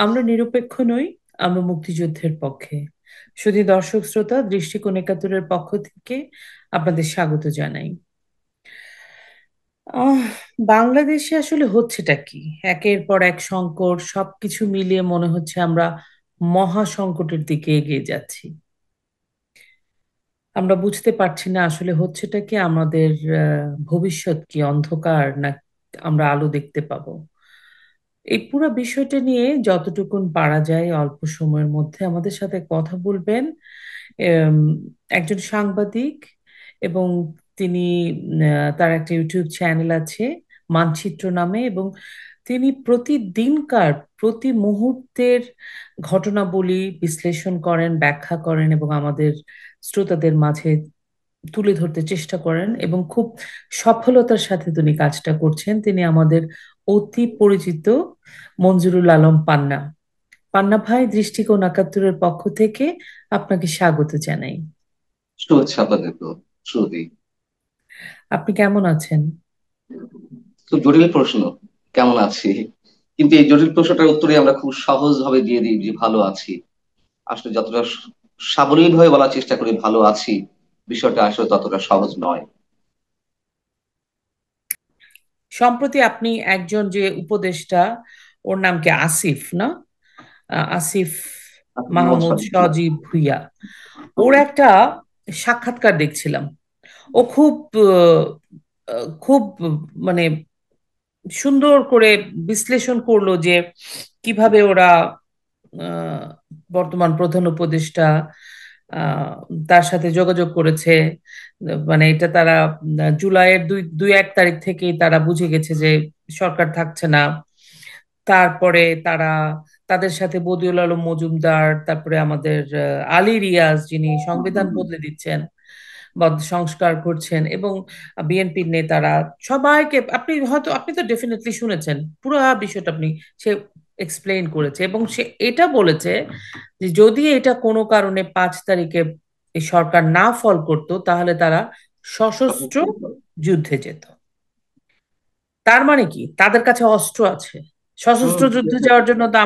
আমরা নিরপেক্ষ নই, আমরা মুক্তিযুদ্ধের পক্ষে। শুধু দর্শক শ্রোতা, দৃষ্টিকোণ একাত্তরের পক্ষ থেকে আপনাদের স্বাগত জানাই। আহ বাংলাদেশে আসলে হচ্ছেটা কি? একের পর এক সংকট, সবকিছু মিলিয়ে মনে হচ্ছে আমরা মহা সংকটের দিকে এগিয়ে যাচ্ছি। আমরা বুঝতে পারছি না আসলে হচ্ছেটা কি, আমাদের ভবিষ্যৎ কি অন্ধকার, না আমরা আলো দেখতে পাবো। এই পুরো বিষয়টা নিয়ে যতটুকুন পারা যায় অল্প সময়ের মধ্যে আমাদের সাথে কথা বলবেন এম, একজন সাংবাদিক, এবং তিনি তার একটা ইউটিউব চ্যানেল আছে মানচিত্র নামে, এবং তিনি প্রতিদিনকার প্রতি মুহূর্তের ঘটনাবলী বিশ্লেষণ করেন, ব্যাখ্যা করেন এবং আমাদের শ্রোতাদের মাঝে তুলে ধরতে চেষ্টা করেন, এবং খুব সফলতার সাথে তিনি কাজটা করছেন। তিনি আমাদের অতি পরিচিত মঞ্জুরুল আলম পান্না। পান্না ভাই, দৃষ্টিকোণ একাত্তরের পক্ষ থেকে আপনাকে স্বাগত জানাই। শুভেচ্ছা আপনাদের তো শুরুতেই। আপনি কেমন আছেন? খুব জটিল প্রশ্ন, কেমন আছি? কিন্তু এই জটিল প্রশ্নটার উত্তরে আমরা খুব সহজ ভাবে দিয়ে দিই যে ভালো আছি। আসলে যতটা সাবলীল ভাবে বলার চেষ্টা করি ভালো আছি, বিষয়টা আসলে ততটা সহজ নয়। সম্প্রতি আপনি একজন যে উপদেষ্টা, ওর নাম কি আসিফ না? আসিফ মোহাম্মদ মাহমুদ শরীফ। সজীব ভুইয়া, ওর একটা সাক্ষাৎকার দেখছিলাম। ও খুব খুব মানে সুন্দর করে বিশ্লেষণ করলো যে কিভাবে ওরা আহ, বর্তমান প্রধান উপদেষ্টা আহ, তার সাথে যোগাযোগ করেছে। মানে এটা তারা জুলাইয়ের 2-1 তারিখ থেকেই তারা বুঝে গেছে যে সরকার থাকছে না। তারপরে তারা তাদের সাথে বদিউল আলম মজুমদার, তারপরে আমাদের আলী রিয়াজ, যিনি সংবিধান বদলে দিচ্ছেন বা সংস্কার করছেন, এবং বিএনপির নেতারা সবাইকে, আপনি তো ডেফিনেটলি শুনেছেন পুরো বিষয়টা। সে এক্সপ্লেইন করেছে এবং সে এটা বলেছে যে যদি এটা কোনো কারণে 5 তারিখে এই সরকার না ফল করতো, তাহলে তারা সশস্ত্র যুদ্ধে যেত। তার মানে কি, তাদের কাছে অস্ত্র আছে। হুম সশস্ত্র যুদ্ধে যাওয়ার জন্য তো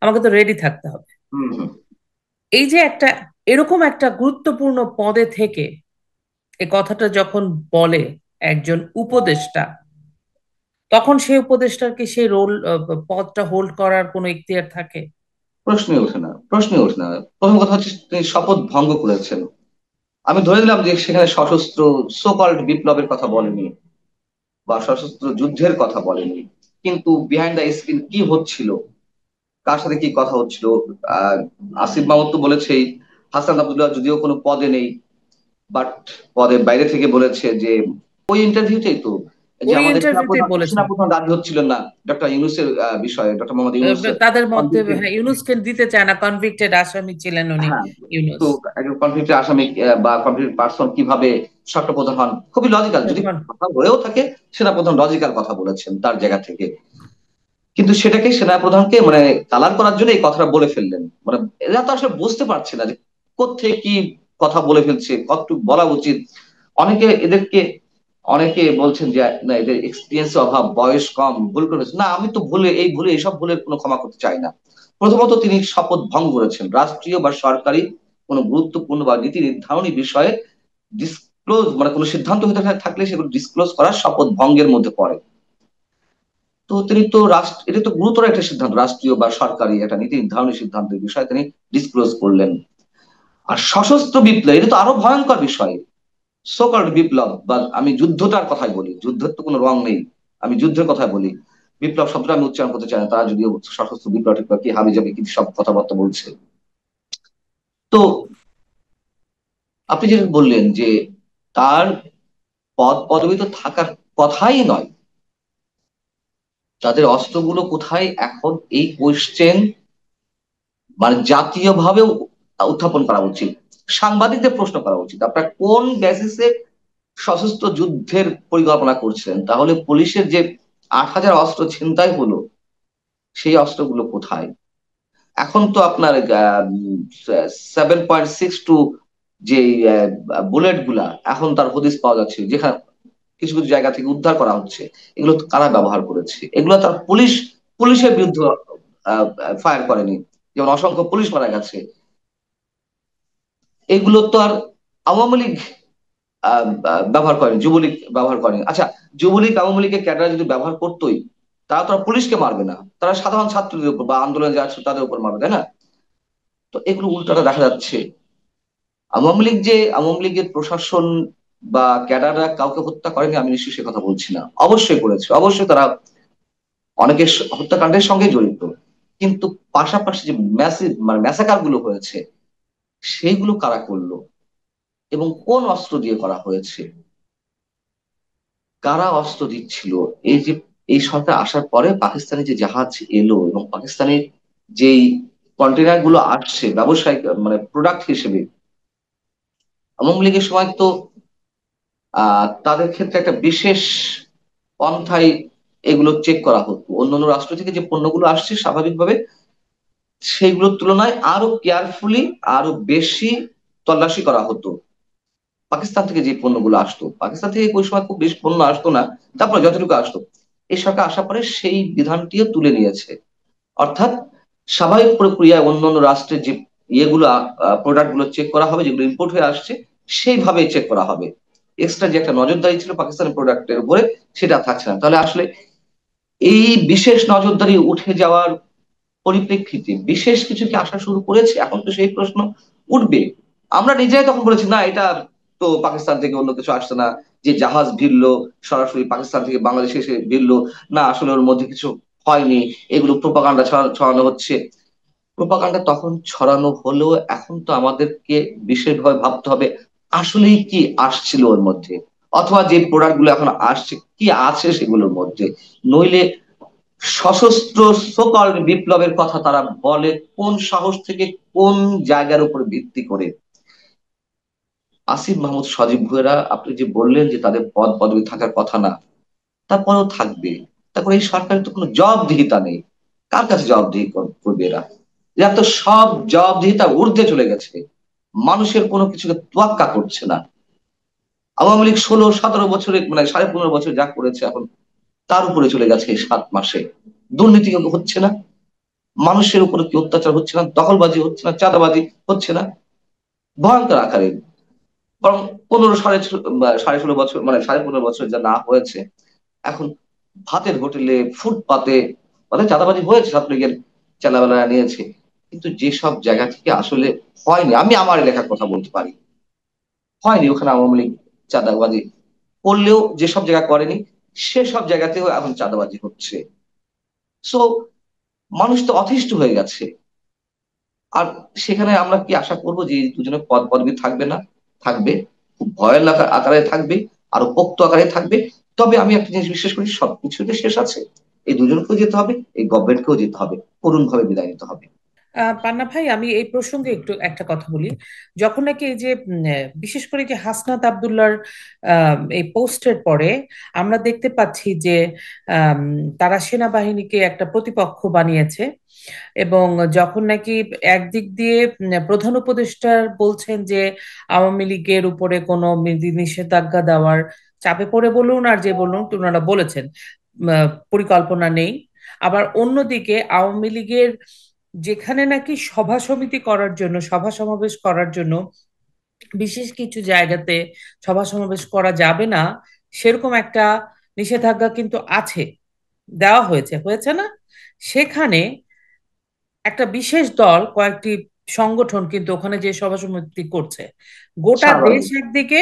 আমাকে তো রেডি থাকতে হবে। হুম হুম। এই যে এরকম একটা গুরুত্বপূর্ণ পদে থেকে এই কথাটা যখন বলে একজন উপদেষ্টা, তখন সেই উপদেষ্টার কি সেই পদটা হোল্ড করার কোনো ইখতিয়ার থাকে? প্রশ্নই ওঠে না, প্রশ্নই ওঠে না। প্রথম কথা হচ্ছে তিনি শপথ ভঙ্গ করেছেন। আমি ধরে নিলাম যে সেখানে সশস্ত্র সো কল্ড বিপ্লবের কথা বলেনি বা সশস্ত্র যুদ্ধের কথা বলেনি, কিন্তু বিহাইন্ড দ্য স্ক্রিন কি হচ্ছিল, কার সাথে কি কথা হচ্ছিল। আহ আসিফ মাহমুদ তো বলেছেই হাসান আব্দুল্লাহ যদিও কোনো পদে নেই, বাট পদের বাইরে থেকে বলেছে যে ওই ইন্টারভিউতেই তো যে ওই আমাদের ইন্টারভিউতে বলেছেন। সেনাপ্রধান রাজি হচ্ছিলেন না ডক্টর ইউনূসের বিষয়ে, ডক্টর মোহাম্মদ ইউনূস তাদের মধ্যে, convicted। হ্যাঁ, ইউনূসকে দিতে চায় না, কনভিক্টেড আসামি ছিলেন উনি, হ্যাঁ, তো ইউনূস। একজন কনভিক্টেড আসামি বা কনভিক্টেড পার্সন কিভাবে রাষ্ট্রপ্রধান হন, খুবই লজিক্যাল যদি এখন কথা হয়েও থাকে। সেনাপ্রধান লজিক্যাল কথা বলেছেন তার জায়গা থেকে, কিন্তু সেটাকে সেনাপ্রধানকে মানে কালার করার জন্য এই কথাটা বলে ফেললেন। মানে এরা তো আসলে বুঝতে পারছে না যে কোত্থেকে কি কথা বলে ফেলছে, কতটুকু বলা উচিত। অনেকে এদেরকে অনেকে বলছেন যে না, এদের এক্সপিরিয়েন্স অভাব, বয়স কম, ভুল করেছে। না, আমি তো ভুলে এইসব ভুলের কোনো ক্ষমা করতে চাই না। প্রথমত তিনি শপথ ভঙ্গ করেছেন, রাষ্ট্রীয় বা সরকারি কোনো গুরুত্বপূর্ণ বা নীতি নির্ধারণী বিষয়ে ডিসক্লোজ মানে কোনো সিদ্ধান্ত হতে থাকলে সেগুলো ডিসক্লোজ করা শপথ ভঙ্গের মধ্যে পড়ে। তো তিনি তো রাষ্ট্র, এটা তো গুরুতর একটা সিদ্ধান্ত, রাষ্ট্রীয় বা সরকারি একটা নীতি নির্ধারণী সিদ্ধান্তের বিষয়ে তিনি ডিসক্লোজ করলেন। আর সশস্ত্র বিপ্লব, এটা তো আরো ভয়ঙ্কর বিষয়। সোকল্ড বিপ্লব বা আমি যুদ্ধটার কথাই বলি, যুদ্ধের তো কোনো রং নেই, আমি যুদ্ধের কথাই বলি। বিপ্লব শব্দটা আমি উচ্চারণ করতে চাই না, তারা যদিও সশস্ত্র বিপ্লব টিপ্লব কি হাবি জাবি কি সব কথাবার্তা বলছে। তো আপনি যেটা বললেন যে তার পদ পদবি তো থাকার কথাই নয়, তাদের অস্ত্রগুলো কোথায় এখন এই কোশ্চেন মানে জাতীয়ভাবে উত্থাপন করা উচিত। সাংবাদিকদের প্রশ্ন করা উচিত, আপনারা কোন বেসিসে সশস্ত্র যুদ্ধের পরিকল্পনা করছিলেন? তাহলে পুলিশের যে 8,000 অস্ত্র ছিনতাই হলো, সেই অস্ত্রগুলো কোথায়? এখন তো আপনার 7.62 যে বুলেট গুলা এখন তার হদিস পাওয়া যাচ্ছে, যেখানে কিছু কিছু জায়গা থেকে উদ্ধার করা হচ্ছে। এগুলো তো কারা ব্যবহার করেছে? এগুলো তার পুলিশের বিরুদ্ধে ফায়ার করেনি, যেমন অসংখ্য পুলিশ মারা গেছে। এগুলো তো আর আওয়ামী লীগ ব্যবহার করেনি, যুবলীগ ব্যবহার করেনি। আচ্ছা, যুবলীগ আওয়ামী লীগের ক্যাডার যদি ব্যবহার করতোই, তারা তো আর পুলিশকে মারবে না, তারা সাধারণ ছাত্রদের উপর বা আন্দোলনে যারা ছিল তাদের উপর মারবে, তাই না? তো এগুলো উল্টাটা দেখা যাচ্ছে। আওয়ামী লীগের প্রশাসন বা ক্যাডাররা কাউকে হত্যা করেনি আমি নিশ্চয়ই সে কথা বলছি না, অবশ্যই করেছে, অবশ্যই তারা অনেকের হত্যাকাণ্ডের সঙ্গে জড়িত। কিন্তু পাশাপাশি যে ম্যাসিভ মানে ম্যাসাকার গুলো হয়েছে, সেইগুলো কারা করলো এবং কোন অস্ত্র দিয়ে করা হয়েছে, কারা অস্ত্র দিচ্ছিল? এই যে এই সরকার আসার পরে পাকিস্তানি যে জাহাজ এলো এবং পাকিস্তানি যেই কন্টেনার গুলো আসছে ব্যবসায়িক মানে প্রোডাক্ট হিসেবে, আওয়ামী লীগের সময় তো তাদের ক্ষেত্রে একটা বিশেষ পন্থায় এগুলো চেক করা হতো। অন্যান্য রাষ্ট্র থেকে যে পণ্যগুলো আসছে স্বাভাবিকভাবে সেইগুলোর তুলনায় আরো কেয়ারফুলি, আরো বেশি তল্লাশি করা হতো। পাকিস্তান থেকে যে পণ্যগুলো আসতো, পাকিস্তান থেকে ওই সময় খুব বেশি পণ্য আসতো না, তারপরে যতটুকু আসতো, এই সরকার আসার পরে সেই বিধানটিও তুলে নিয়েছে। অর্থাৎ স্বাভাবিক প্রক্রিয়ায় অন্যান্য রাষ্ট্রের যে ইয়েগুলো প্রোডাক্ট গুলো চেক করা হবে, যেগুলো ইম্পোর্ট হয়ে আসছে সেইভাবে চেক করা হবে। এক্সট্রা যে একটা নজরদারি ছিল পাকিস্তানি প্রোডাক্টের উপরে, সেটা থাকছে না। তাহলে আসলে এই বিশেষ নজরদারি উঠে যাওয়ার পরিপ্রেক্ষিতে বিশেষ কিছু কি আসা শুরু করেছে? এখন তো সেই প্রশ্ন উঠবে। আমরা নিজেরাই তখন বলেছি না, এটা তো পাকিস্তান থেকে অন্য কিছু আসছে না। যে জাহাজ ভিড়লো সরাসরি পাকিস্তান থেকে বাংলাদেশে এসে ভিড়লো, না আসলে ওর মধ্যে কিছু হয়নি, এগুলো প্রোপাগান্ডা ছড়ানো হচ্ছে। প্রোপাগান্ডা তখন ছড়ানো হলেও এখন তো আমাদেরকে বিশেষভাবে ভাবতে হবে আসলেই কি আসছিল ওর মধ্যে, অথবা যে প্রোডাক্ট গুলো এখন আসছে কি আছে সেগুলোর মধ্যে। নইলে সশস্ত্র সকল বিপ্লবের কথা তারা বলে কোন সাহস থেকে, কোন জায়গার উপর ভিত্তি করে? আসিফ মাহমুদ সজীব ভুঁইয়ারা আপনি যে বললেন যে তাদের পদ পদবি থাকার কথা না, তারপরেও থাকবে। তারপরে এই সরকারের তো কোনো জবাবদিহিতা নেই। কার কাছে জবাবদিহি করবে এরা? এরা তো সব জবাবদিহিতা ঊর্ধ্বে চলে গেছে, মানুষের কোনো কিছুকে তোয়াক্কা করছে না। আওয়ামী লীগ 16-17 বছরে মানে 15.5 বছর যা করেছে এখন তার উপরে চলে গেছে এই 7 মাসে। দুর্নীতি হচ্ছে না, মানুষের উপরে কি অত্যাচার হচ্ছে না, দখলবাজি হচ্ছে না, চাঁদাবাজি হচ্ছে না ভয়ঙ্কর আকারে? বরং 16 বছর মানে 15.5 বছর যা না হয়েছে, এখন ভাতের হোটেলে ফুটপাতে মানে চাঁদাবাজি হয়েছে, ছাত্রলীগের চেলাবেলা নিয়েছে। কিন্তু যেসব জায়গা থেকে আসলে হয়নি, আমি আমার এলাকার কথা বলতে পারি, হয়নি ওখানে আওয়ামী লীগ চাঁদাবাজি করলেও যেসব জায়গা করেনি সেসব জায়গাতেও এখন চাঁদাবাজি হচ্ছে। সো মানুষ তো অতিষ্ঠ হয়ে গেছে। আর সেখানে আমরা কি আশা করবো যে এই দুজনের পদ পদবি থাকবে না? থাকবে, খুব ভয়ের আকারে থাকবে, আরো পোক্ত আকারে থাকবে। তবে আমি একটা জিনিস বিশ্বাস করি, সবকিছুতে শেষ আছে। এই দুজনকেও যেতে হবে, এই গভর্নমেন্টকেও যেতে হবে, করুণ ভাবে বিদায় নিতে হবে। পান্না ভাই, আমি এই প্রসঙ্গে একটু একটা কথা বলি। যখন নাকি এই যে বিশেষ করে যে হাসনাত আবদুল্লাহর এই পোস্টের পরে আমরা দেখতে পাচ্ছি যে আম, তারা সেনাবাহিনীকে একটা প্রতিপক্ষ বানিয়েছে। এবং যখন নাকি একদিক দিয়ে প্রধান উপদেষ্টা বলছেন যে আওয়ামী লীগের উপরে কোনো নিষেধাজ্ঞা দেওয়ার চাপে পড়ে বলুন আর যে বলুন ওনারা বলেছেন পরিকল্পনা নেই। আবার অন্যদিকে আওয়ামী লীগের যেখানে নাকি সভা সমিতি করার জন্য, সভা সমাবেশ করার জন্য বিশেষ কিছু জায়গাতে সভা সমাবেশ করা যাবে না, সেরকম একটা নিষেধাজ্ঞা কিন্তু আছে, দেওয়া হয়েছে, হয়েছে না? সেখানে একটা বিশেষ দল, কয়েকটি সংগঠন কিন্তু ওখানে যে সভা সমিতি করছে, গোটা দেশ স্বাভাবিক। একদিকে,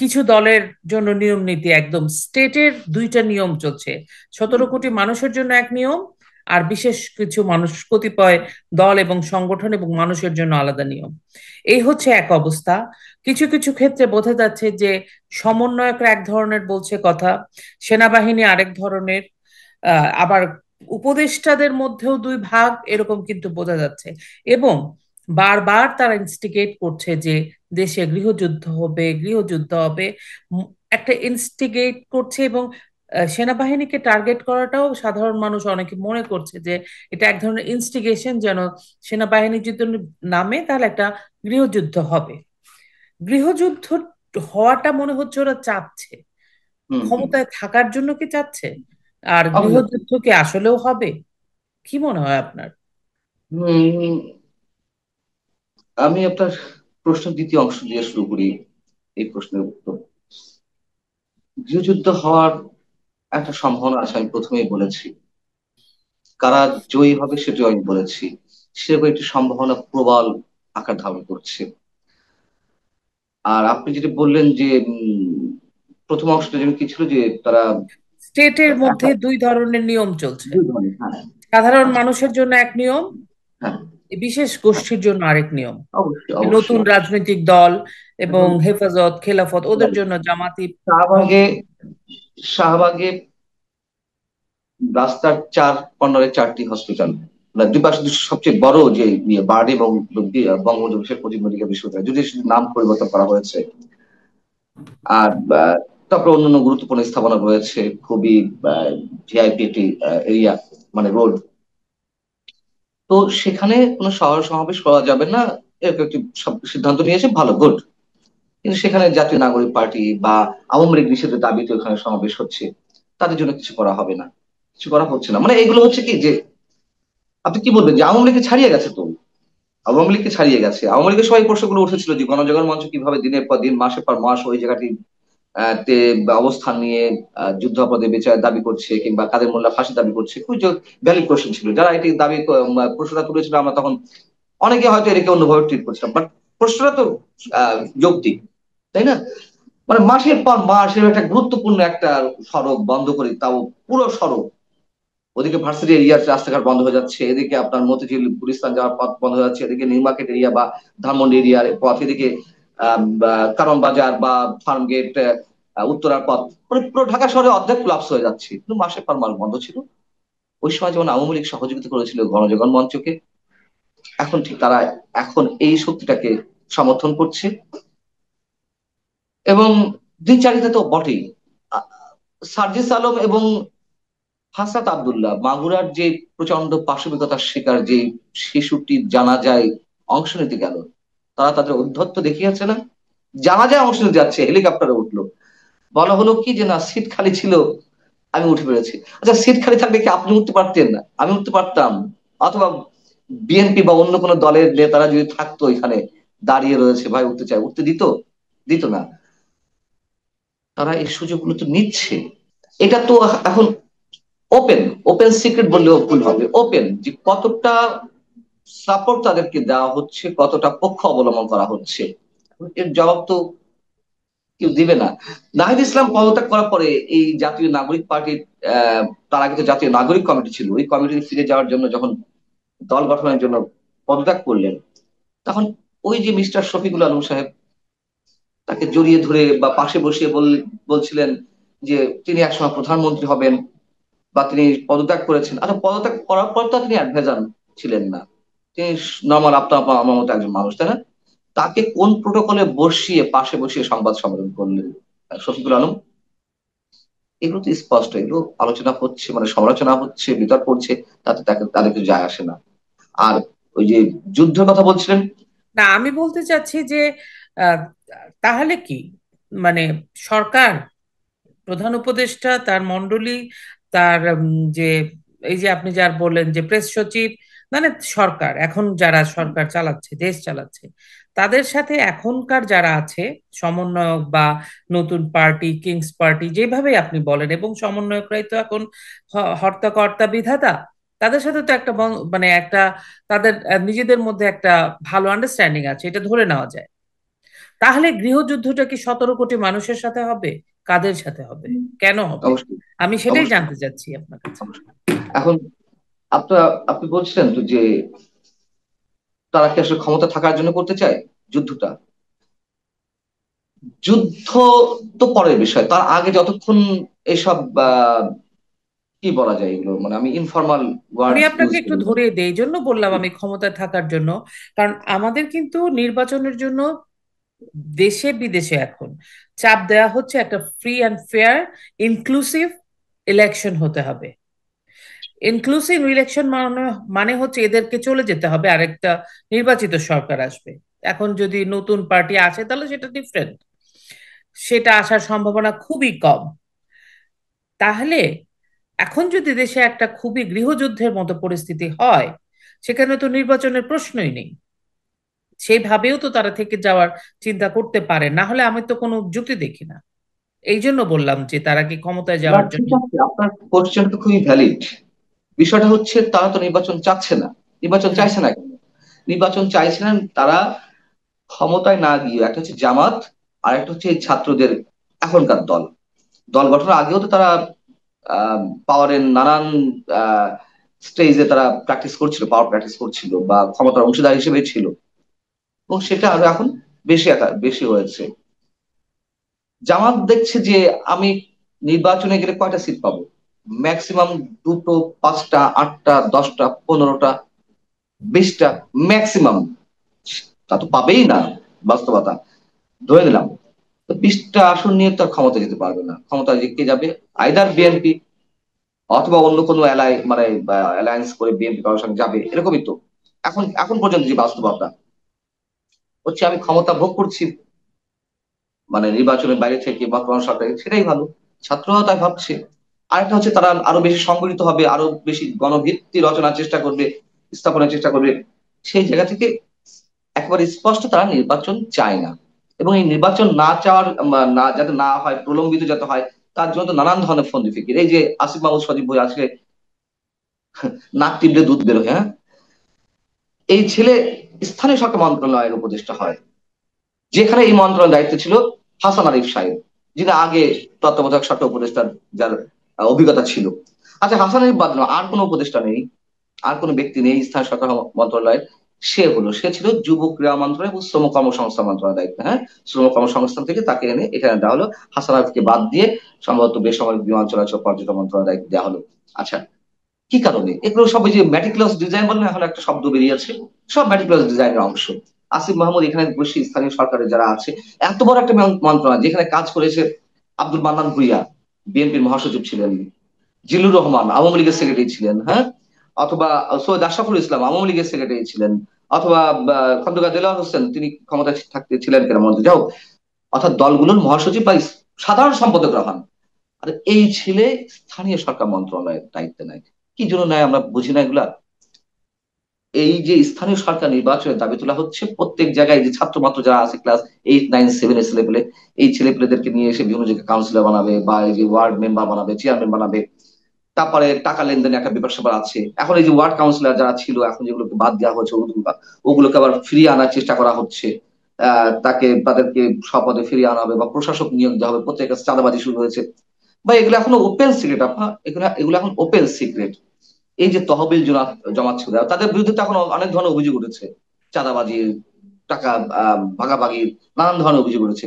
কিছু দলের জন্য নিয়ম নীতি একদম স্টেটের দুইটা নিয়ম চলছে। 17 কোটি মানুষের জন্য এক নিয়ম, আর বিশেষ কিছু মানুষ, কতিপয় দল এবং সংগঠন এবং মানুষের জন্য আলাদা নিয়ম। এই হচ্ছে এক অবস্থা। কিছু কিছু ক্ষেত্রে বোঝা যাচ্ছে যে সমন্বয়করা এক ধরনের বলছে কথা, সেনাবাহিনী আরেক ধরনের, আবার উপদেষ্টাদের মধ্যেও দুই ভাগ, এরকম কিন্তু বোঝা যাচ্ছে। এবং বারবার তারা ইনস্টিগেট করছে যে দেশে গৃহযুদ্ধ হবে, গৃহযুদ্ধ হবে, একটা ইনস্টিগেট করছে। এবং সেনাবাহিনীকে টার্গেট করাটাও সাধারণ মানুষ অনেকে মনে করছে যে এটা এক ধরনের ইনস্টিগেশন, যেন সেনাবাহিনী যদি নামে তাহলে একটা গৃহযুদ্ধ হবে। গৃহযুদ্ধ হওয়াটা মনে হচ্ছে ওরা চাচ্ছে, হম হম। ক্ষমতায় থাকার জন্য কি চাচ্ছে? আর অবশ্যই। গৃহযুদ্ধ কি আসলেও হবে? কি মনে হয় আপনার? উম, আমি আপনার প্রশ্ন দ্বিতীয় অংশ দিয়ে শুরু করি। এই প্রশ্নের উত্তর, গৃহযুদ্ধ হওয়ার একটা সম্ভাবনা আছে, আমি প্রথমেই বলেছি। কারা জয়ী হবে সেটাও আমি বলেছি। সেরকম একটি সম্ভাবনা প্রবল আকার ধারণ করছে। আর আপনি যেটা বললেন যে প্রথম অংশটা যেন কি ছিল, যে তারা স্টেটের মধ্যে একা, দুই ধরনের নিয়ম চলছে। দুই ধরনের, হ্যাঁ। সাধারণ আচ্ছা, মানুষের জন্য এক নিয়ম, হ্যাঁ, বিশেষ হ্যাঁ, গোষ্ঠীর জন্য আরেক নিয়ম। অবশ্যই, অবশ্যই, নতুন অবশ্যই। রাজনৈতিক দল এবং এখন হেফাজত খেলাফত ওদের জন্য জামাতি শাহবাগে, ধ্বংস। শাহবাগে রাস্তার চার কর্নারে চারটি হসপিটাল, দুই পাশে সবচেয়ে বড় যে বার্ন এবং বঙ্গবন্ধু শেখ মুজিব মেডিকেল বিশ্ববিদ্যালয়, যদি শুধু নাম পরিবর্তন করা হয়েছে। আর তারপরে অন্যান্য গুরুত্বপূর্ণ স্থাপনা রয়েছে, খুবই ভিআইপি একটি এরিয়া, মানে রোড। তো সেখানে কোনো শহর সমাবেশ করা যাবে না, এরকম একটি সিদ্ধান্ত নিয়েছে, ভালো, গুড। কিন্তু সেখানে জাতীয় নাগরিক পার্টি বা আওয়ামী লীগ নিষেধের দাবিতে ওখানে সমাবেশ হচ্ছে, তাদের জন্য কিছু করা হবে না, কিছু করা হচ্ছে না। মানে এগুলো হচ্ছে কি, যে আপনি কি বলবেন, যে আওয়ামী লীগকে ছাড়িয়ে গেছে তো, আওয়ামী লীগকে ছাড়িয়ে গেছে। আওয়ামী লীগের সবাই প্রশ্নগুলো উঠেছিল যে গণজাগরণ মঞ্চ কিভাবে দিনের পর দিন, মাসের পর মাস ওই জায়গাটি তে অবস্থান নিয়ে যুদ্ধাপদে বিচার দাবি করছে, কিংবা কাদের মোল্লা ফাঁসি দাবি করছে, খুবই ভ্যালিড কোশ্চেন ছিল। যারা এটি দাবি প্রশ্নটা তুলেছিল, আমরা তখন অনেকে হয়তো এটাকে অন্যভাবে ট্রিট করছিলাম, বাট প্রশ্নটা তো যৌক্তিক, তাই না? মানে মাসের পর মাস এরকম একটা গুরুত্বপূর্ণ একটা সড়ক বন্ধ করে, তাও পুরো সড়ক, ওদিকে ভার্সিটি এরিয়ার রাস্তাঘাট বন্ধ হয়ে যাচ্ছে, এদিকে আপনার মতিঝিল গুলিস্তান যাওয়ার পথ বন্ধ হয়ে যাচ্ছে, এদিকে নিউ মার্কেট এরিয়া বা ধানমন্ডি এরিয়ার পথ, এদিকে কারণ বাজার বা ফার্ম গেট, উত্তরার পথ, মানে পুরো ঢাকা শহরে অর্ধেক ক্লাবস হয়ে যাচ্ছে, কিন্তু মাসের পর মাস বন্ধ ছিল। ওই সময় যেমন আওয়ামী লীগ সহযোগিতা করেছিল গণজাগরণ মঞ্চকে, এখন ঠিক তারা এখন এই শক্তিটাকে সমর্থন করছে। এবং দ্বিচারিতা তো বটেই। আ- সার্জিস আলম এবং হাসনাত আব্দুল্লাহ, মাগুরার যে প্রচন্ড পাশবিকতার শিকার যে শিশুটির জানাজায় অংশ নিতে গেল, তারা তাদের ঔদ্ধত্য দেখিয়েছে না? জানাজায় অংশ নিতে যাচ্ছে, হেলিকপ্টারে উঠলো, বলা হলো কি যে না, সিট খালি ছিল, আমি উঠে পেরেছি। আচ্ছা, সিট খালি থাকলে কি আপনি উঠতে পারতেন না? আমি উঠতে পারতাম। অথবা বিএনপি বা অন্য কোনো দলের নেতারা যদি থাকতো এখানে, দাঁড়িয়ে রয়েছে, ভাই উঠতে চায়, উঠতে দিত? দিত না। তারা এই সুযোগগুলো তো নিচ্ছে। এটা তো এখন ওপেন, ওপেন সিক্রেট বললেও ভুল হবে, ওপেন, যে কতটা সাপোর্ট তাদেরকে দেওয়া হচ্ছে, কতটা পক্ষ অবলম্বন করা হচ্ছে, এর জবাব তো কেউ দিবে না। নাহিদ ইসলাম পদত্যাগ করার পরে এই জাতীয় নাগরিক পার্টির, তার আগে তো জাতীয় নাগরিক কমিটি ছিল, ওই কমিটি ফিরে যাওয়ার জন্য যখন দল গঠনের জন্য পদত্যাগ করলেন, তখন ওই যে মিস্টার শফিকুল আলম সাহেব, তাকে জড়িয়ে ধরে বা পাশে বসিয়ে বলছিলেন যে তিনি একসময় প্রধানমন্ত্রী হবেন, বা তিনি পদত্যাগ করেছেন। আচ্ছা, পদত্যাগ করার পর তো তিনি অ্যাডভাইজার ছিলেন না, তিনি নর্মাল আপনার আমার মতো একজন মানুষ, তাই না? তাকে কোন প্রোটোকলে বসিয়ে পাশে বসিয়ে সংবাদ সম্মেলন করলেন শফিকুল আলম? এগুলো তো স্পষ্ট, এগুলো আলোচনা হচ্ছে, মানে সমালোচনা হচ্ছে, বিতর্ক করছে, তাতে তাদের কিছু যায় আসে না। আর ওই যে যুদ্ধের কথা বলছিলেন, না, আমি বলতে চাচ্ছি যে আহ, তাহলে কি, মানে সরকার, প্রধান উপদেষ্টা, তার মণ্ডলী, তার যে এই যে আপনি যার বললেন যে প্রেস সচিব, মানে সরকার এখন যারা সরকার চালাচ্ছে, দেশ চালাচ্ছে, তাদের সাথে এখনকার যারা আছে সমন্বয়ক বা নতুন পার্টি, কিংস পার্টি, যেভাবে আপনি বলেন, এবং সমন্বয়করাই তো এখন হর্তাকর্তা বিধাতা, তাদের সাথে তো একটা মানে একটা তাদের নিজেদের মধ্যে একটা ভালো আন্ডারস্ট্যান্ডিং আছে, এটা ধরে নেওয়া যায়। তাহলে গৃহযুদ্ধটা কি 17 কোটি মানুষের সাথে হবে? কাদের সাথে হবে? কেন হবে? অবশ্যই, আমি সেটাই অবশ্যই, জানতে চাচ্ছি আপনার কাছে। অবশ্যই। এখন আপনি বলছিলেন তো যে তারা কি আসলে ক্ষমতা থাকার জন্য করতে চায় যুদ্ধটা? যুদ্ধ তো পরের বিষয়, তার আগে যতক্ষণ এসব কি বলা যায় এগুলো, মানে আমি ইনফর্মাল আমি ওয়ার্ড ইউজ আপনাকে একটু করি। ধরিয়ে দেই, এই জন্য বললাম আমি ক্ষমতায় থাকার জন্য, কারণ আমাদের কিন্তু নির্বাচনের জন্য দেশে বিদেশে এখন চাপ দেওয়া হচ্ছে, একটা free and fair inclusive election হতে হবে। ইনক্লুসিভ ইলেকশন মানে মানে হচ্ছে এদেরকে চলে যেতে হবে, আরেকটা নির্বাচিত সরকার আসবে। এখন যদি নতুন পার্টি আসে তাহলে সেটা ডিফারেন্ট, সেটা আসার সম্ভাবনা খুবই কম। তাহলে এখন যদি দেশে একটা খুবই গৃহযুদ্ধের মতো পরিস্থিতি হয়, সেখানে তো নির্বাচনের প্রশ্নই নেই। সেইভাবেও তো তারা থেকে যাওয়ার চিন্তা করতে পারে, না হলে আমি তো কোনো যুক্তি দেখি না। এই জন্য বললাম যে তারা কি ক্ষমতায় না, যাওয়ার ঠিক জন্য। আছে, আপনার কোশ্চেন তো খুবই ভ্যালিড। বিষয়টা হচ্ছে তারা তো নির্বাচন চাচ্ছে না। নির্বাচন হুম। চাইছে না কেন? নির্বাচন চাইছিলেন তারা ক্ষমতায় না গিয়ে, একটা হচ্ছে জামাত আর একটা হচ্ছে এই ছাত্রদের এখনকার দল। দল গঠনের আগেও তো তারা পাওয়ারের নানান স্টেজে তারা প্র্যাকটিস করছিল, পাওয়ার প্র্যাকটিস করছিল বা ক্ষমতার অংশীদার হিসেবে ছিল। এবং সেটা আরো এখন বেশি বেশি হয়েছে। জামাত দেখছে যে আমি নির্বাচনে গেলে কয়টা সিট পাবো? ম্যাক্সিমাম দুটো, পাঁচটা, আটটা, দশটা, 15টা, 20টা, ম্যাক্সিমাম। তা তো পাবেই না, বাস্তবতা ধরে নিলাম। তো 20টা আসন নিয়ে তো আর ক্ষমতা যেতে পারবে না। ক্ষমতা কে যাবে? আইদার বিএনপি অথবা অন্য কোনো মানে অ্যালায়েন্স করে বিএনপি কারোর সঙ্গে যাবে, এরকমই তো। এখন এখন পর্যন্ত যে বাস্তবতা হচ্ছে, আমি ক্ষমতা ভোগ করছি মানে নির্বাচনের বাইরে থেকে বর্তমান সরকারের, সেটাই ভালো। ছাত্ররাও তাই ভাবছে। আরেকটা হচ্ছে তারা আরো বেশি সংগঠিত হবে, আরো বেশি গণভিত্তি রচনার চেষ্টা করবে, স্থাপনের চেষ্টা করবে। সেই জায়গা থেকে একেবারে স্পষ্ট তারা নির্বাচন চায় না। এবং এই নির্বাচন না চাওয়ার না যাতে না হয়, প্রলম্বিত যাতে হয়, তার জন্য তো নানান ধরনের ফন্দি ফিকির। এই যে আসিফ মাহমুদ সজীব ভাই আসলে নাক টিপলে দুধ বেরোয়, হ্যাঁ। এই ছেলে স্থানীয় সরকার মন্ত্রণালয়ের উপদেষ্টা হয়, যেখানে এই মন্ত্রণালয়ের দায়িত্ব ছিল হাসান আরিফ সাহেব, যিনি আগে তত্ত্বাবধায়ক সরকার উপদেষ্টা, যার অভিজ্ঞতা ছিল। আচ্ছা, হাসান আরিফ বাদ দিলাম, আর কোনো উপদেষ্টা নেই, আর কোনো ব্যক্তি নেই স্থানীয় সরকার মন্ত্রণালয়ের। সে ছিল যুব ক্রীড়া মন্ত্রণালয় এবং শ্রম কর্মসংস্থান মন্ত্রণালয়ের দায়িত্ব, হ্যাঁ। শ্রম কর্মসংস্থান থেকে তাকে এনে এখানে দেওয়া হলো। হাসান আরিফকে বাদ দিয়ে সম্ভবত বেসামরিক বিমান চলাচল পর্যটন মন্ত্রণালয়ের দায়িত্ব দেওয়া হলো। আচ্ছা, কি কারণে? এগুলো সব ওই যে ম্যাটিকুলাস ডিজাইন বলে না, এখন একটা শব্দ বেরিয়েছে, সব ম্যাটিকুলাস ডিজাইনের অংশ। আসিফ মাহমুদ এখানে বসে স্থানীয় সরকারের যারা আছে, এত বড় একটা মন্ত্রণালয় যেখানে কাজ করেছে আব্দুল মান্নান ভুঁইয়া, বিএনপির মহাসচিব ছিলেন, জিল্লুর রহমান আওয়ামী লীগের সেক্রেটারি ছিলেন, হ্যাঁ, অথবা সৈয়দ আশরাফুল ইসলাম আওয়ামী লীগের সেক্রেটারি ছিলেন, অথবা খন্দকার দেলোয়ার হোসেন, তিনি ক্ষমতায় থাকতে ছিলেন কেন মন্ত্রী, যাও। অর্থাৎ দলগুলোর মহাসচিব বা সাধারণ সম্পাদকরা হন। আর এই ছেলে স্থানীয় সরকার মন্ত্রণালয়ের দায়িত্ব নেয়। কি জন্য নেয় আমরা বুঝি না এগুলা। এই যে স্থানীয় সরকার নির্বাচনের দাবি তোলা হচ্ছে প্রত্যেক জায়গায়, যে ছাত্র মাত্র যারা আছে ক্লাস 8, 9, 7 এর ছেলেপেলে, এই ছেলেপেলেদেরকে নিয়ে এসে বিভিন্ন জায়গায় কাউন্সিলর বানাবে বা এই যে ওয়ার্ড মেম্বার বানাবে, চেয়ারম্যান বানাবে। তারপরে টাকা লেনদেনে একটা ব্যাপার স্যাপার আছে। এখন এই যে ওয়ার্ড কাউন্সিলর যারা ছিল, এখন যেগুলোকে বাদ দেওয়া হচ্ছে, ওগুলোকে আবার ফিরিয়ে আনার চেষ্টা করা হচ্ছে। তাদেরকে স্বপদে ফিরিয়ে আনা হবে বা প্রশাসক নিয়োগ দেওয়া হবে, প্রত্যেকের কাছে চাঁদাবাজি শুরু হয়েছে। বা এগুলো এখনো ওপেন সিক্রেট, আপনার এগুলো এগুলো এখন ওপেন সিক্রেট। এই যে তহবিল জমাচ্ছিল, তাদের বিরুদ্ধে তো এখন অনেক ধরনের অভিযোগ উঠেছে। চাঁদাবাজি, টাকা ভাগাভাগি, নানান ধরনের অভিযোগ উঠেছে।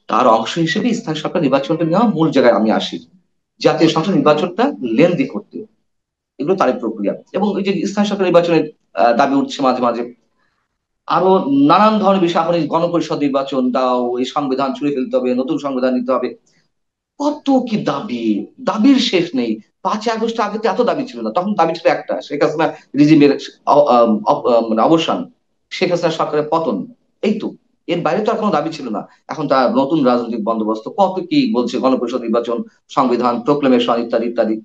তার অংশ হিসেবে স্থানীয় সরকার নির্বাচনটা নেওয়া, মূল জায়গায় আমি আসি, জাতীয় সংসদ নির্বাচনটা লেন্দি করতে। এগুলো তারই প্রক্রিয়া। এবং এই যে স্থানীয় সরকার নির্বাচনের দাবি উঠছে মাঝে মাঝে, আরো নানান ধরনের বিষয়। এখন এই গণপরিষদ নির্বাচন দাও, এই সংবিধান ছুঁড়ে ফেলতে হবে, নতুন সংবিধান নিতে হবে, কত কি দাবি! দাবির শেষ নেই। 5ই আগস্ট আগে তো এত দাবি ছিল না, তখন দাবি ছিল একটা, শেখ হাসিনা রিজিমের মানে অবসান, শেখ হাসিনা সরকারের পতন, এই তো। এর বাইরে তো আর কোনো দাবি ছিল না। এখন তার নতুন রাজনৈতিক বন্দোবস্ত কত কি বলছে, গণপরিষদ নির্বাচন, সংবিধান, প্রোক্লেমেশন, ইত্যাদি ইত্যাদি।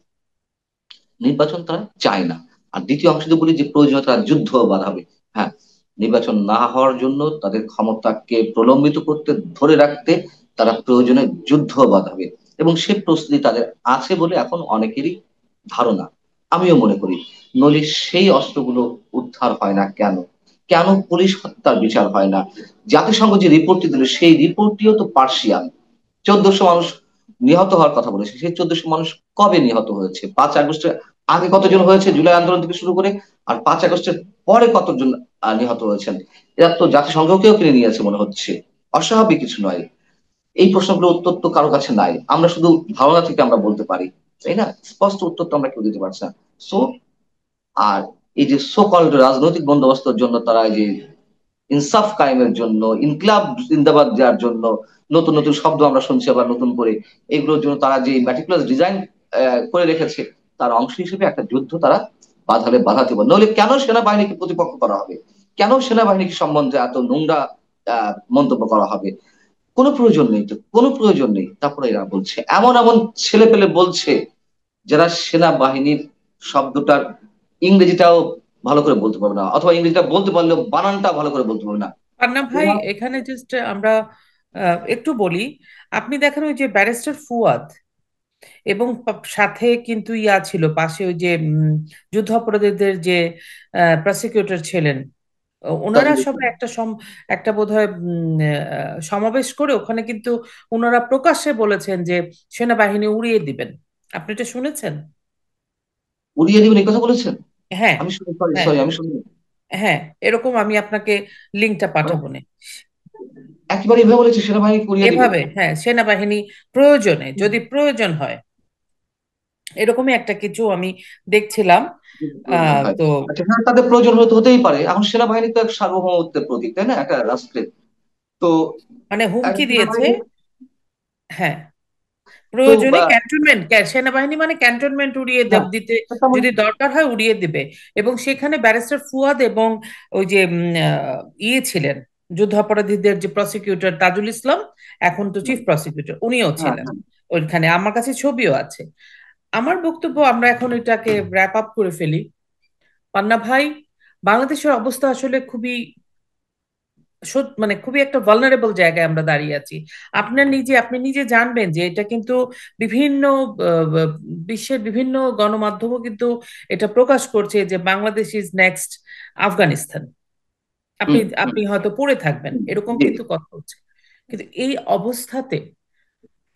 নির্বাচন তারা চায় না। আর দ্বিতীয় অংশ দিয়ে বলি যে প্রয়োজনে তারা যুদ্ধ বাঁধাবে। হ্যাঁ, নির্বাচন না হওয়ার জন্য তাদের ক্ষমতাকে প্রলম্বিত করতে, ধরে রাখতে তারা প্রয়োজনে যুদ্ধ বাঁধাবে। এবং সে প্রস্তুতি তাদের আছে বলে এখন অনেকেরই ধারণা, আমিও মনে করি। নইলে সেই অস্ত্রগুলো উদ্ধার হয় না কেন? কেন পুলিশ হত্যার বিচার হয় না? জাতিসংঘ যে রিপোর্টটি দিল, সেই রিপোর্টটিও তো পার্সিয়াল। 1400 মানুষ নিহত হওয়ার কথা বলেছে, সেই 1400 মানুষ কবে নিহত হয়েছে? 5 আগস্টের আগে কতজন হয়েছে জুলাই আন্দোলন থেকে শুরু করে, আর 5 আগস্টের পরে কতজন নিহত হয়েছেন? এরা তো জাতিসংঘকেও কিনে নিয়েছে মনে হচ্ছে। অস্বাভাবিক কিছু নয়। এই প্রশ্নগুলোর উত্তর তো কারো কাছে নাই, আমরা শুধু ধারণা থেকে আমরা বলতে পারি, তাই না? স্পষ্ট উত্তর তো আমরা কেউ দিতে পারছি না। সো, আর এই যে সো কল্ড রাজনৈতিক বন্দোবস্তের জন্য তারা এই যে ইনসাফ কায়েমের জন্য, ইনকিলাব জিন্দাবাদ দেওয়ার জন্য নতুন নতুন শব্দ আমরা শুনছি আবার নতুন করে, এগুলোর জন্য তারা যে ম্যাটিকুলাস ডিজাইন করে রেখেছে, তার অংশ হিসেবে একটা যুদ্ধ তারা বাধালে বাধাতে পারে। নইলে কেন সেনাবাহিনীকে প্রতিপক্ষ করা হবে? কেন সেনাবাহিনীকে সম্বন্ধে এত নোংরা মন্তব্য করা হবে? কোনো প্রয়োজন নেই তো, কোনো প্রয়োজন নেই। তারপরে এরা বলছে, এমন এমন ছেলে পেলে বলছে যারা সেনাবাহিনীর শব্দটার ইংরেজিটাও ভালো করে বলতে পারবে না, অথবা ইংরেজিটা বলতে পারলেও বানানটা ভালো করে বলতে পারবে না। পান্না ভাই, ওরা এখানে জাস্ট আমরা একটু বলি। আপনি দেখেন ওই যে ব্যারিস্টার ফুয়াদ এবং সাথে কিন্তু ইয়া ছিল পাশে ওই যে যুদ্ধাপরাধীদের যে প্রসিকিউটর ছিলেন, ওনারা তাজুল সবাই ইসলাম। একটা বোধহয় সমাবেশ করে ওখানে কিন্তু ওনারা প্রকাশ্যে বলেছেন যে সেনাবাহিনী উড়িয়ে দিবেন। আপনি এটা শুনেছেন? উড়িয়ে দিবেন এই কথা বলেছেন? হ্যাঁ, আমি শুনি, সরি হ্যাঁ, সরি, আমি শুনি। হ্যাঁ, এরকম আমি আপনাকে লিঙ্কটা মানে পাঠাবো নে। একেবারে এভাবে বলেছে সেনাবাহিনী উড়িয়ে দিবে? এভাবে, হ্যাঁ, সেনাবাহিনী প্রয়োজনে, যদি প্রয়োজন হয়, এরকমই একটা কিছু আমি দেখছিলাম। প্রয়োজন হয়। তো আচ্ছা হ্যাঁ, তাদের প্রয়োজন হতে হতেই পারে। এখন সেনাবাহিনী তো এক সার্বভৌমত্বের প্রতীক, তাই না, একটা রাষ্ট্রের। তো মানে এক হুমকি দিয়েছে। সেনাবাহিনী, হ্যাঁ, তো প্রয়োজনে ক্যান্টনমেন্ট, সেনাবাহিনী মানে ক্যান্টনমেন্ট উড়িয়ে হ্যাঁ, দিতে তার মানে যদি দরকার হয় উড়িয়ে দিবে। এবং সেখানে ব্যারিস্টার ফুয়াদ এবং ওই যে ইয়ে ছিলেন, যুদ্ধাপরাধীদের যে প্রসিকিউটর তাজুল ইসলাম, এখন তো চিফ প্রসিকিউটর, উনিও হ্যাঁ ছিলেন হ্যাঁ। ওইখানে। আমার কাছে ছবিও আছে। আমার বক্তব্য, আমরা এখন এটাকে র্যাপ আপ করে ফেলি। পান্না ভাই, বাংলাদেশের অবস্থা আসলে খুবই মানে খুবই একটা ভালনারেবল জায়গায় আমরা দাঁড়িয়ে আছি। আপনি নিজে জানবেন যে এটা কিন্তু বিভিন্ন বিশ্বের বিভিন্ন গণমাধ্যমও কিন্তু এটা প্রকাশ করছে যে বাংলাদেশ ইজ নেক্সট আফগানিস্তান। আপনি হুম হুম আপনি হয়তো পড়ে থাকবেন, হুম, এরকম জি। কিন্তু কথা হচ্ছে। কিন্তু এই অবস্থাতে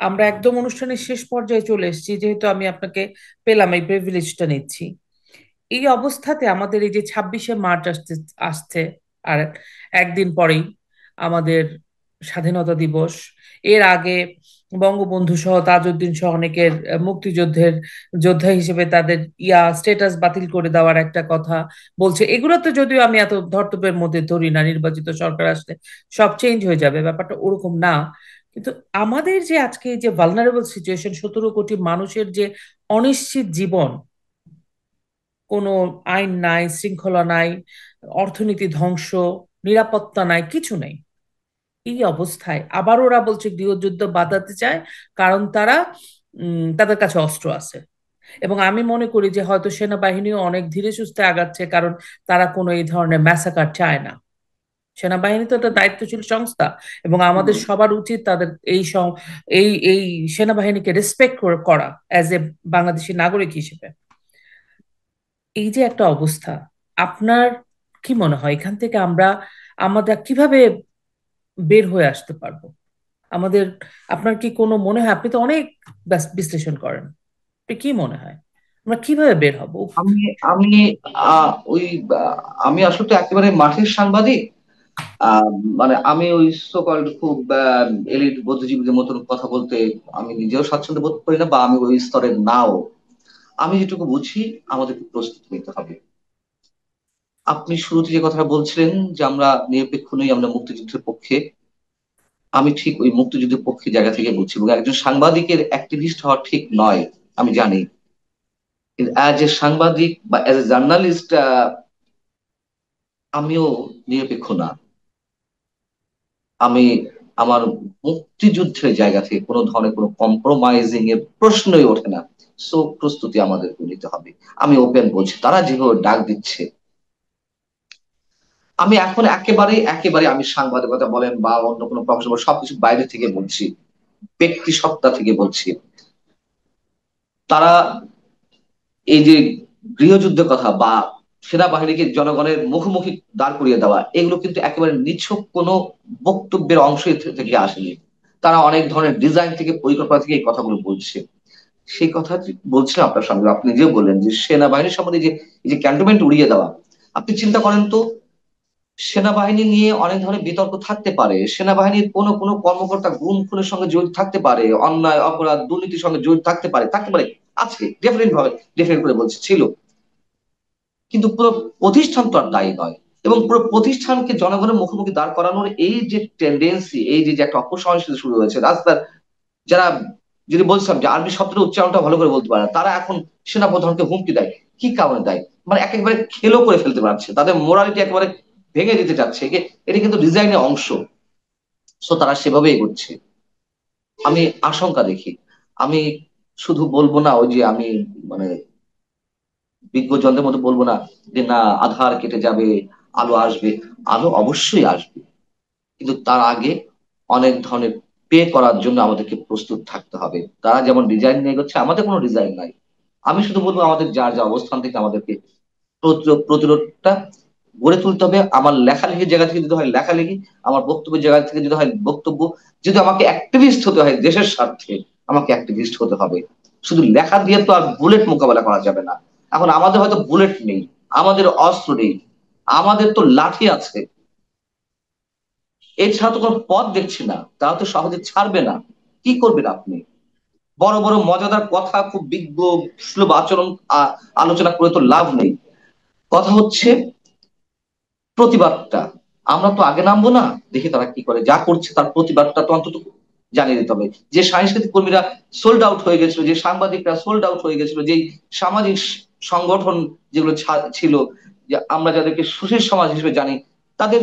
আমরা একদম অনুষ্ঠানের শেষ পর্যায়ে চলে এসেছি, যেহেতু আমি আপনাকে পেলাম, এই প্রিভিলেজটা নিচ্ছি। এই অবস্থাতে আমাদের এই যে 26শে মার্চ আসছে আসছে আর একদিন পরেই আমাদের স্বাধীনতা দিবস। এর আগে বঙ্গবন্ধু সহ তাজউদ্দিন সহ অনেকের মুক্তিযুদ্ধের যোদ্ধা হিসেবে তাদের স্টেটাস বাতিল করে দেওয়ার একটা কথা বলছে। এগুলো তো যদিও আমি এত ধর্তব্যের মধ্যে ধরি না, নির্বাচিত সরকার আসলে সব চেঞ্জ হয়ে যাবে, ব্যাপারটা ওরকম না। কিন্তু আমাদের যে আজকে এই যে ভালনারেবল সিচুয়েশন, 17 কোটি মানুষের যে অনিশ্চিত জীবন, কোনো আইন নাই, শৃঙ্খলা নাই, অর্থনীতি ধ্বংস, নিরাপত্তা নাই, কিছু নেই। এই অবস্থায় আবার ওরা বলছে গৃহযুদ্ধ বাঁধাতে চায়, কারণ তারা তাদের কাছে অস্ত্র আছে। এবং আমি মনে করি যে হয়তো সেনাবাহিনীও অনেক ধীরে সুস্থে আগাচ্ছে, কারণ তারা কোনো এই ধরনের ম্যাসাকার চায় না। সেনাবাহিনী তো একটা দায়িত্বশীল সংস্থা, এবং আমাদের হুম। সবার উচিত তাদের এই সেনাবাহিনীকে রেসপেক্ট করা অ্যাজ এ বাংলাদেশী নাগরিক হিসেবে। এই যে একটা অবস্থা, আপনার কি মনে হয় এখান থেকে আমরা কিভাবে বের হয়ে আসতে পারবো? আমাদের, আপনার কি কোনো মনে হয়, আপনি তো অনেক বিশ্লেষণ করেন, আপনি কি মনে হয় আমরা কিভাবে বের হব? উফ, আমি আমি ওই আমি আসলে তো একেবারে মাঠের সাংবাদিক। আহ, মানে আমি ওই সকল খুব এলিট বুদ্ধিজীবীদের মতন কথা বলতে আমি নিজেও স্বাচ্ছন্দ্য বোধ করি না, বা আমি ওই স্তরের নাও। আমি যেটুকু বুঝি, আমাদেরকে প্রস্তুতি নিতে হবে। আপনি শুরুতে যে কথাটা বলছিলেন যে আমরা নিরপেক্ষ নই, আমরা মুক্তিযুদ্ধের পক্ষে, আমি ঠিক ওই মুক্তিযুদ্ধের পক্ষে জায়গা থেকে বলছি। এবং একজন সাংবাদিকের অ্যাক্টিভিস্ট হওয়া ঠিক নয়, আমি জানি। কিন্তু অ্যাজ এ সাংবাদিক বা অ্যাজ এ জার্নালিস্ট, আমিও নিরপেক্ষ না। আমি আমার মুক্তিযুদ্ধের জায়গা থেকে কোনো ধরনের কোনো কম্প্রোমাইজিং এর প্রশ্নই ওঠে না। সো প্রস্তুতি আমাদের নিতে হবে। আমি ওপেন বলছি, তারা যেভাবে ডাক দিচ্ছে, আমি এখন একেবারে একেবারে আমি সাংবাদিকতা বলেন বা অন্য কোনো প্রফেশন সবকিছু বাইরে থেকে বলছি, ব্যক্তি সত্তা থেকে বলছি। তারা এই যে গৃহযুদ্ধের কথা বা সেনাবাহিনীকে জনগণের মুখোমুখি দাঁড় করিয়ে দেওয়া, এগুলো কিন্তু একেবারে নিছক কোনো বক্তব্যের অংশ থেকে আসেনি। তারা অনেক ধরনের ডিজাইন থেকে, পরিকল্পনা থেকে এই কথাগুলো বলছে। সেই কথা বলছিলাম আপনার সঙ্গে, আপনি যে বললেন যে সেনাবাহিনীর সম্বন্ধে যে এই যে ক্যান্টনমেন্ট উড়িয়ে দেওয়া, আপনি চিন্তা করেন তো, সেনাবাহিনী নিয়ে অনেক ধরনের বিতর্ক থাকতে পারে, সেনাবাহিনীর কোনো কোনো কর্মকর্তা গুম খুনের সঙ্গে জড়িত থাকতে পারে, অন্যায় অপরাধ দুর্নীতির সঙ্গে জড়িত থাকতে পারে, আছে, ডেফিনেট ভাবে, ডেফিনেট করে বলছে ছিল। কিন্তু পুরো প্রতিষ্ঠান তো আর দায়ী নয়। এবং পুরো প্রতিষ্ঠানকে জনগণের মুখোমুখি দাঁড় করানোর এই যে টেন্ডেন্সি, এই যে যে একটা অপসংস্কৃতি শুরু হয়েছে রাস্তার, যারা, যদি বলছিলাম যে আর্মি শব্দের উচ্চারণটা ভালো করে বলতে পারে না, তারা এখন সেনাপ্রধানকে হুমকি দেয়। কি কারণে দেয়? মানে একেবারে খেলো করে ফেলতে পারছে, তাদের মোরালিটি একেবারে ভেঙে দিতে চাচ্ছে। এটা কিন্তু ডিজাইনের অংশ। সো তারা সেভাবে এগোচ্ছে। আমি আশঙ্কা দেখি। আমি শুধু বলবো না ওই যে আমি মানে বিজ্ঞজনদের মতো বলবো না যে না আধার কেটে যাবে, আলো আসবে। আলো অবশ্যই আসবে, কিন্তু তার আগে অনেক ধরনের পে করার জন্য আমাদেরকে প্রস্তুত থাকতে হবে। তারা যেমন ডিজাইন নিয়ে এগোচ্ছে, আমাদের কোনো ডিজাইন নাই। আমি শুধু বলবো আমাদের যার যা অবস্থান থেকে আমাদেরকে প্রতিরোধটা গড়ে তুলতে হবে। আমার লেখালেখির জায়গা থেকে যদি হয় লেখালেখি, আমার বক্তব্যের জায়গা থেকে যদি হয় বক্তব্য। যদি আমাকে অ্যাক্টিভিস্ট হতে হয় দেশের স্বার্থে, আমাকে অ্যাক্টিভিস্ট হতে হবে। শুধু লেখা দিয়ে তো আর বুলেট মোকাবেলা করা যাবে না। এখন আমাদের হয়তো বুলেট নেই, আমাদের অস্ত্র নেই, আমাদের তো লাঠি আছে, এছাড়া তো কোনো পথ দেখছি না। তারা তো সহজে ছাড়বে না। কি করবেন আপনি? বড় বড় মজাদার কথা, খুব বিজ্ঞ সুলভ আচরণ আলোচনা করে তো লাভ নেই। কথা হচ্ছে প্রতিবাদটা। আমরা তো আগে নামবো না, দেখি তারা কি করে। যা করছে তার প্রতিবাদটা তো অন্তত জানিয়ে দিতে হবে। যে সাংস্কৃতিক কর্মীরা সোল্ড আউট হয়ে গেছিল, যে সাংবাদিকরা সোল্ড আউট হয়ে গেছিল, যেই সামাজিক সংগঠন যেগুলো ছিল, যে আমরা যাদেরকে সুশীল সমাজ হিসেবে জানি, তাদের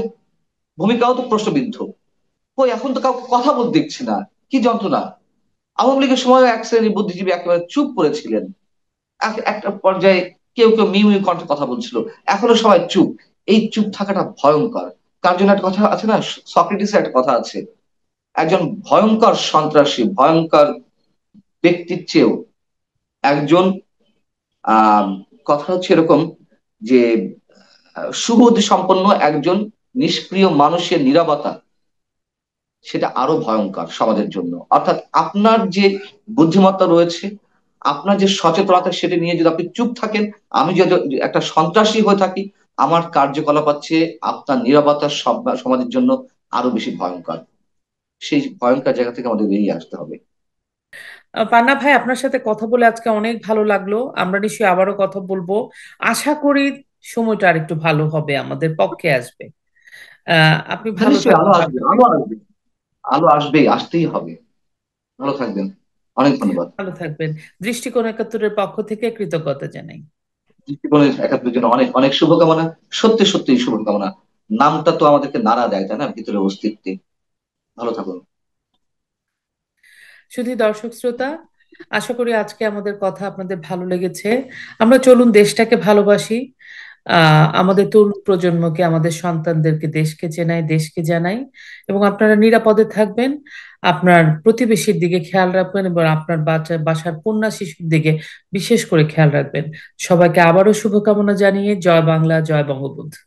ভূমিকাও তো প্রশ্নবিদ্ধ। কই এখন তো কাউকে কথা বলতে দেখছি না। কি যন্ত্রণা! আওয়ামী লীগের সময় এক শ্রেণীর বুদ্ধিজীবী একেবারে চুপ করেছিলেন। একটা পর্যায়ে কেউ কেউ মিউ মিউ কণ্ঠে কথা বলছিল, এখনো সবাই চুপ। এই চুপ থাকাটা ভয়ঙ্কর। কার জন্য একটা কথা আছে না, সক্রেটিসের একটা কথা আছে, একজন ভয়ঙ্কর সন্ত্রাসী, ভয়ঙ্কর ব্যক্তির চেয়েও একজন আহ কথা হচ্ছে এরকম যে সুবুদ্ধি সম্পন্ন একজন নিষ্ক্রিয় মানুষের নীরবতা, সেটা আরো ভয়ঙ্কর সমাজের জন্য। অর্থাৎ আপনার যে বুদ্ধিমত্তা রয়েছে, আপনার যে সচেতনতা, সেটা নিয়ে যদি আপনি চুপ থাকেন, আমি যদি একটা সন্ত্রাসী হয়ে থাকি, আমার কার্যকলাপ হচ্ছে আপনার নীরবতা সমাজের জন্য আরো বেশি ভয়ঙ্কর। সেই ভয়ঙ্কর জায়গা থেকে আমাদের বেরিয়ে আসতে হবে। পান্না ভাই, আপনার সাথে কথা বলে আজকে অনেক ভালো লাগলো। আমরা নিশ্চয়ই আবারও কথা বলবো। আশা করি সময়টা আর একটু ভালো হবে, আমাদের পক্ষে আসবে। আপনি হ্যাঁ, ভালো নিশ্চয়ই আলো থাকবেন। আসবে, আলো আসবে, আলো আসবেই, আসতেই হবে। ভালো থাকবেন। অনেক ধন্যবাদ। ভালো থাকবেন। দৃষ্টিকোণ একাত্তরের পক্ষ থেকে কৃতজ্ঞতা জানাই। জীবনের একাত্তরের জন্য অনেক অনেক শুভকামনা। সত্যি সত্যি শুভকামনা। নামটা তো আমাদেরকে নাড়া দেয়, তাই না, ভিতরে অস্তিত্বে। ভালো থাকুন। শুধু দর্শক শ্রোতা, আশা করি আজকে আমাদের কথা আপনাদের ভালো লেগেছে। আমরা চলুন দেশটাকে ভালোবাসি, আমাদের তরুণ প্রজন্মকে, আমাদের সন্তানদেরকে দেশকে চেনাই, দেশকে জানাই। এবং আপনারা নিরাপদে থাকবেন, আপনার প্রতিবেশীর দিকে খেয়াল রাখবেন এবং আপনার বাসার কন্যা শিশুর দিকে বিশেষ করে খেয়াল রাখবেন। সবাইকে আবারও শুভকামনা জানিয়ে জয় বাংলা, জয় বঙ্গবন্ধু।